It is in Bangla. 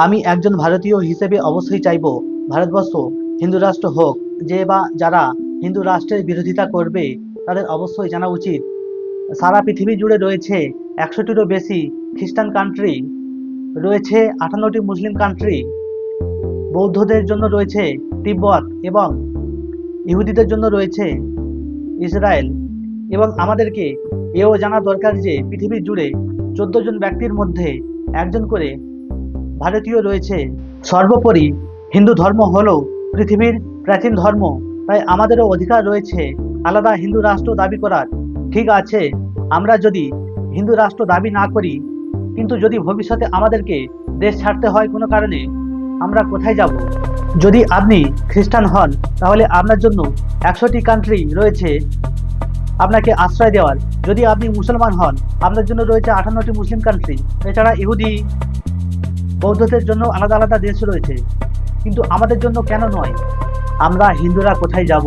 আমি একজন ভারতীয় হিসেবে অবশ্যই চাইব ভারতবর্ষ হিন্দু রাষ্ট্র হোক। যে বা যারা হিন্দু রাষ্ট্রের বিরোধিতা করবে তাদের অবশ্যই জানা উচিত সারা পৃথিবী জুড়ে রয়েছে 100টিরও বেশি খ্রিস্টান কান্ট্রি, রয়েছে 58টি মুসলিম কান্ট্রি, বৌদ্ধদের জন্য রয়েছে তিব্বত এবং ইহুদিদের জন্য রয়েছে ইসরায়েল। এবং আমাদেরকে এও জানা দরকার যে পৃথিবী জুড়ে 14 জন ব্যক্তির মধ্যে একজন করে ভারতীয় রয়েছে। সর্বোপরি হিন্দু ধর্ম হলো পৃথিবীর প্রাচীন ধর্ম, তাই আমাদেরও অধিকার রয়েছে আলাদা হিন্দু রাষ্ট্র দাবি করার। ঠিক আছে, আমরা যদি হিন্দু রাষ্ট্র দাবি না করি, কিন্তু যদি ভবিষ্যতে আমাদেরকে দেশ ছাড়তে হয় কোনো কারণে, আমরা কোথায় যাব? যদি আপনি খ্রিস্টান হন তাহলে আপনার জন্য 100টি কান্ট্রি রয়েছে আপনাকে আশ্রয় দেওয়ার। যদি আপনি মুসলমান হন আপনার জন্য রয়েছে 58টি মুসলিম কান্ট্রি। এছাড়া ইহুদি বৌদ্ধদের জন্য আলাদা আলাদা দেশ রয়েছে। কিন্তু আমাদের জন্য কেন নয়? আমরা হিন্দুরা কোথায় যাব?